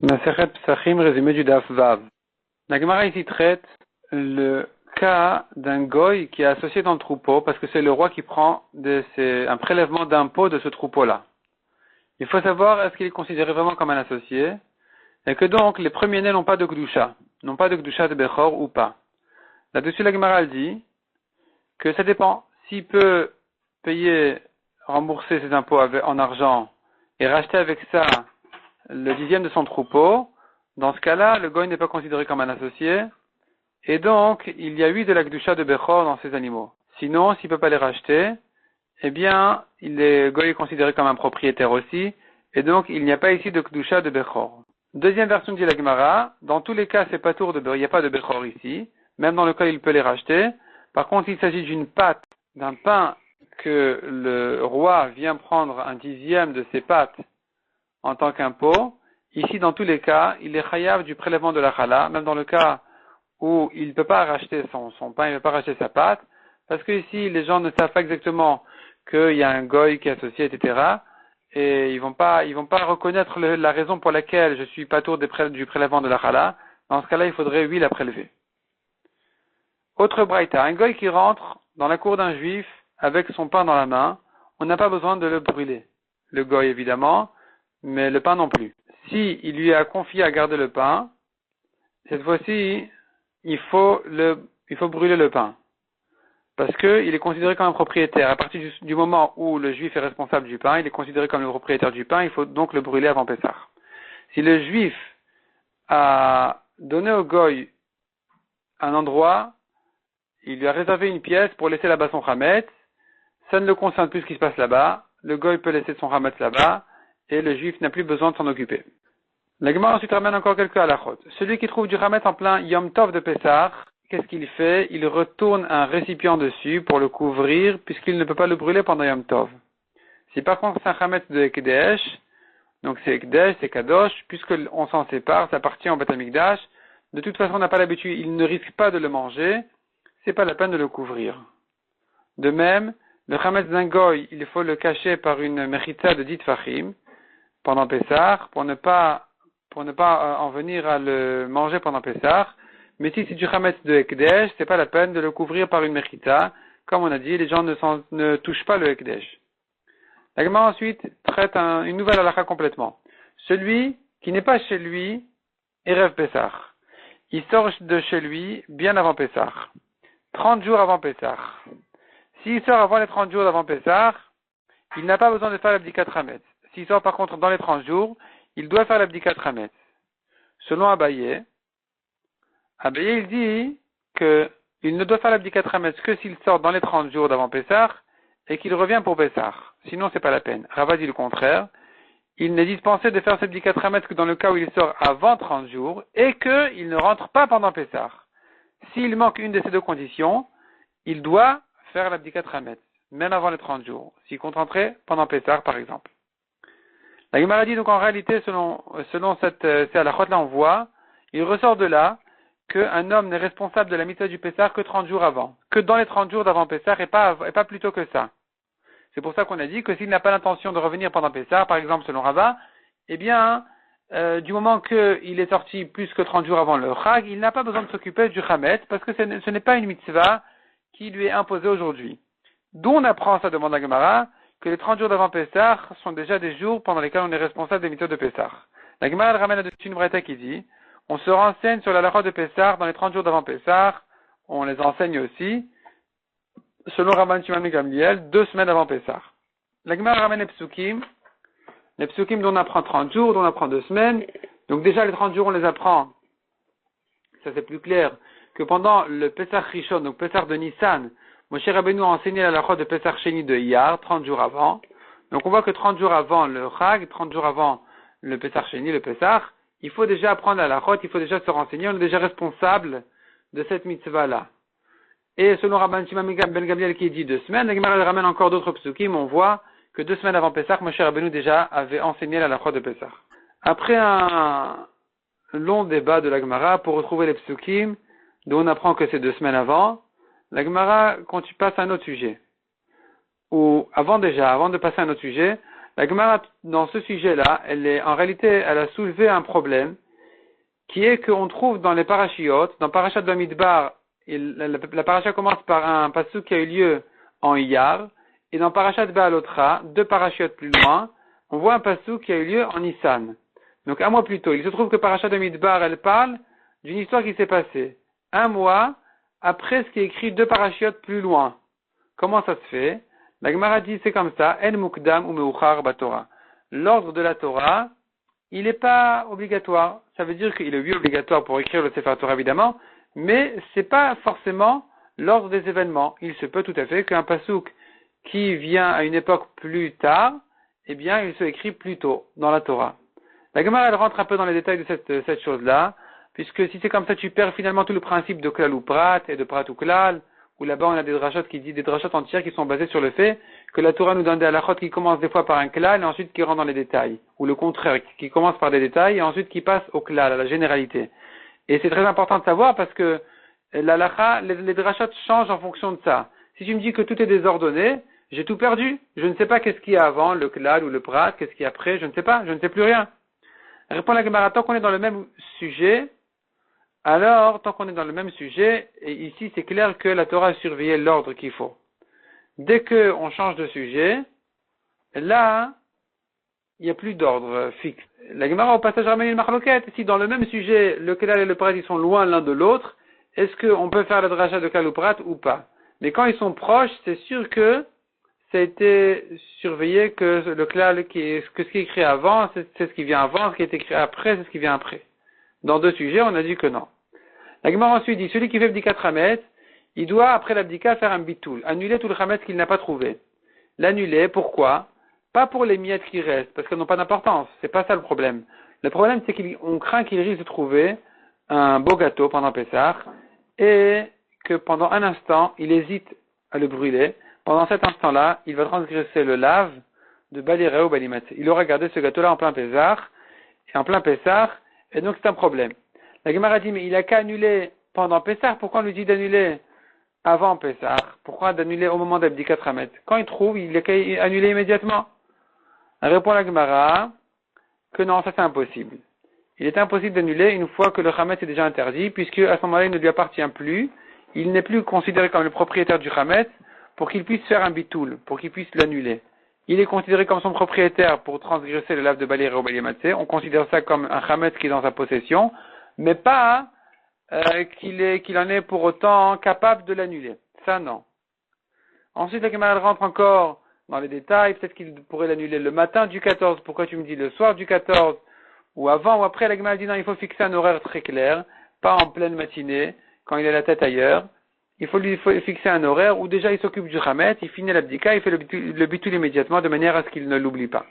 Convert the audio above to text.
Masechet Psachim, résumé du Daf Vav. La Gemara ici traite le cas d'un goy qui est associé dans le troupeau parce que c'est le roi qui prend un prélèvement d'impôt de ce troupeau-là. Il faut savoir est-ce qu'il est considéré vraiment comme un associé et que donc les premiers-nés n'ont pas de Gdusha de Bechor ou pas. Là-dessus la Gemara dit que ça dépend. S'il peut rembourser ses impôts en argent et racheter avec ça le 10e de son troupeau, dans ce cas-là, le goy n'est pas considéré comme un associé, et donc, il y a eu de la Gdusha de Bechor dans ces animaux. Sinon, s'il ne peut pas les racheter, eh bien, le goy est considéré comme un propriétaire aussi, et donc, il n'y a pas ici de Gdusha de Bechor. Deuxième version dit la Gemara, dans tous les cas, c'est pas tour de Bechor, il n'y a pas de Bechor ici, même dans le cas où il peut les racheter. Par contre, il s'agit d'une pâte, d'un pain que le roi vient prendre un 10e de ses pâtes en tant qu'impôt. Ici, dans tous les cas, il est chayav du prélèvement de la chala, même dans le cas où il ne peut pas racheter son pain, il ne peut pas racheter sa pâte, parce que ici, les gens ne savent pas exactement qu'il y a un goy qui est associé, etc. Et ils vont pas reconnaître la raison pour laquelle je suis patour du prélèvement de la chala. Dans ce cas-là, il faudrait, oui, la prélever. Autre braïta, un goy qui rentre dans la cour d'un juif avec son pain dans la main, on n'a pas besoin de le brûler. Le goy, évidemment, mais le pain non plus. Si il lui a confié à garder le pain, cette fois-ci, il faut brûler le pain. Parce qu'il est considéré comme un propriétaire. À partir du moment où le juif est responsable du pain, il est considéré comme le propriétaire du pain, il faut donc le brûler avant Pessah. Si le juif a donné au goy un endroit, il lui a réservé une pièce pour laisser là-bas son chametz, ça ne le concerne plus ce qui se passe là-bas, le goy peut laisser son chametz là-bas, et le juif n'a plus besoin de s'en occuper. La Gemara ensuite ramène encore quelques halachot. Celui qui trouve du chametz en plein Yom Tov de Pessah, qu'est-ce qu'il fait? Il retourne un récipient dessus pour le couvrir, puisqu'il ne peut pas le brûler pendant Yom Tov. Si par contre c'est un chametz de Ekdesh, donc c'est Ekdesh, c'est Kadosh, puisqu'on s'en sépare, ça appartient au Beth Amikdash, de toute façon on n'a pas l'habitude, il ne risque pas de le manger, c'est pas la peine de le couvrir. De même, le chametz d'un goy, il faut le cacher par une mechitza de 10 tfachim pendant Pessah, pour ne pas en venir à le manger pendant Pessah. Mais si c'est du chametz de Ekdesh, c'est pas la peine de le couvrir par une mechita. Comme on a dit, les gens ne touchent pas le Ekdesh. La Gemara ensuite traite une nouvelle halakha complètement. Celui qui n'est pas chez lui, Erev Pessah. Il sort de chez lui bien avant Pessah. 30 jours avant Pessah. S'il sort avant les 30 jours d'avant Pessah, il n'a pas besoin de faire l'abdikat chametz. S'il sort par contre dans les 30 jours, il doit faire l'abdikat chametz. Selon Abaye, il dit qu'il ne doit faire l'abdikat chametz que s'il sort dans les 30 jours d'avant Pessah et qu'il revient pour Pessah. Sinon, c'est pas la peine. Rava dit le contraire. Il n'est dispensé de faire l'abdikat chametz que dans le cas où il sort avant 30 jours et qu'il ne rentre pas pendant Pessah. S'il manque une de ces deux conditions, il doit faire l'abdikat chametz, même avant les 30 jours. S'il compte rentrer pendant Pessah, par exemple. La Gemara dit donc en réalité, selon ces halachot-là, on voit, il ressort de là qu'un homme n'est responsable de la mitzvah du Pessah que 30 jours avant, que dans les 30 jours d'avant Pessah et pas plus tôt que ça. C'est pour ça qu'on a dit que s'il n'a pas l'intention de revenir pendant Pessah, par exemple selon Rava, eh bien, du moment qu'il est sorti plus que 30 jours avant le Chag, il n'a pas besoin de s'occuper du Chametz parce que ce n'est pas une mitzvah qui lui est imposée aujourd'hui. D'où on apprend, ça demande la Gemara, que les 30 jours d'avant Pessah sont déjà des jours pendant lesquels on est responsable des mitzvot de Pessah. La Gemara elle ramène là-dessus une braïta qui dit, on se renseigne sur la halakha de Pessah dans les 30 jours d'avant Pessah, on les enseigne aussi, selon Rabban Shimon ben Gamliel, 2 semaines avant Pessah. La Gemara ramène les psukim dont on apprend 30 jours, dont on apprend 2 semaines, donc déjà les 30 jours on les apprend, ça c'est plus clair, que pendant le Pessah Rishon, donc Pessah de Nissan, Moshe Rabbeinu a enseigné la halakha de Pessah Sheni de Iyar, 30 jours avant. Donc on voit que 30 jours avant le Chag, 30 jours avant le Pessah Sheni, le Pessah, il faut déjà apprendre la halakha, il faut déjà se renseigner, on est déjà responsable de cette mitzvah-là. Et selon Rabban Shimon ben Gamliel qui dit 2 semaines, la Gemara ramène encore d'autres psukim, on voit que 2 semaines avant Pessah, Moshe Rabbeinu déjà avait enseigné la halakha de Pessah. Après un long débat de la Gemara pour retrouver les psukim, dont on apprend que c'est 2 semaines avant, la Gemara passe à un autre sujet. Ou avant de passer à un autre sujet, La Gemara, dans ce sujet-là, en réalité, elle a soulevé un problème qui est qu'on trouve dans les parachiotes, dans Parashat Bamidbar, la paracha commence par un pasuk qui a eu lieu en Iyar, et dans Parashat Be'alotra, 2 parachiotes plus loin, on voit un pasuk qui a eu lieu en Nissan. Donc un mois plus tôt, il se trouve que Parashat Bamidbar, elle parle d'une histoire qui s'est passée un mois après ce qui est écrit 2 parachiotes plus loin. Comment ça se fait? La Gemara dit c'est comme ça, En Mukdam ou Meuchar Batorah. L'ordre de la Torah, il n'est pas obligatoire. Ça veut dire qu'il est oui obligatoire pour écrire le Sefer Torah évidemment, mais c'est pas forcément l'ordre des événements. Il se peut tout à fait qu'un pasuk qui vient à une époque plus tard, eh bien, il soit écrit plus tôt dans la Torah. La Gemara, elle rentre un peu dans les détails de cette chose-là, puisque si c'est comme ça, tu perds finalement tout le principe de klal ou prat et de prat ou klal, où là-bas on a des drachot entières qui sont basées sur le fait que la Torah nous donne des halachot qui commencent des fois par un klal et ensuite qui rentrent dans les détails, ou le contraire, qui commence par des détails et ensuite qui passe au klal, à la généralité. Et c'est très important de savoir parce que l'halacha, les drachot changent en fonction de ça. Si tu me dis que tout est désordonné, j'ai tout perdu. Je ne sais pas qu'est-ce qu'il y a avant, le klal ou le prat, qu'est-ce qu'il y a après, je ne sais pas, je ne sais plus rien. Répond la Gemara, tant qu'on est dans le même sujet, alors, tant qu'on est dans le même sujet, et ici c'est clair que la Torah a surveillé l'ordre qu'il faut. Dès qu'on change de sujet, là, il n'y a plus d'ordre fixe. La Gemara au passage ramène une marloquette. Si dans le même sujet, le klal et le prat, ils sont loin l'un de l'autre, est-ce qu'on peut faire la dracha de klal ou prat ou pas? Mais quand ils sont proches, c'est sûr que ça a été surveillé que le klal, que ce qui est écrit avant, c'est ce qui vient avant, ce qui est écrit après, c'est ce qui vient après. Dans 2 sujets, on a dit que non. La Gemara ensuite dit, celui qui fait bdikat chametz, il doit, après l'abdika, faire un bitoul, annuler tout le chametz qu'il n'a pas trouvé. L'annuler, pourquoi? Pas pour les miettes qui restent, parce qu'elles n'ont pas d'importance. C'est pas ça le problème. Le problème, c'est qu'on craint qu'il risque de trouver un beau gâteau pendant Pessah, et que pendant un instant, il hésite à le brûler. Pendant cet instant-là, il va transgresser le lave de Baliré ou Balimatsé. Il aura gardé ce gâteau-là en plein Pessah, et donc c'est un problème. La Gemara dit, mais il a qu'à annuler pendant Pessah. Pourquoi on lui dit d'annuler avant Pessah? Pourquoi d'annuler au moment d'Abdikat Hametz? Quand il trouve, il a qu'à annuler immédiatement. Répond la Gemara que non, ça c'est impossible. Il est impossible d'annuler une fois que le Hametz est déjà interdit, puisque à ce moment-là, il ne lui appartient plus. Il n'est plus considéré comme le propriétaire du Hametz pour qu'il puisse faire un bitoul, pour qu'il puisse l'annuler. Il est considéré comme son propriétaire pour transgresser le lave de Baliré ou Balimatsé. On considère ça comme un Hametz qui est dans sa possession, mais pas qu'il en est pour autant capable de l'annuler. Ça, non. Ensuite, la Gemara rentre encore dans les détails. Peut-être qu'il pourrait l'annuler le matin du 14. Pourquoi tu me dis le soir du 14? Ou avant ou après, la Gemara dit non, il faut fixer un horaire très clair, pas en pleine matinée, quand il a la tête ailleurs. Il faut fixer un horaire où déjà il s'occupe du Hametz, il finit l'abdika, il fait le bitul immédiatement de manière à ce qu'il ne l'oublie pas.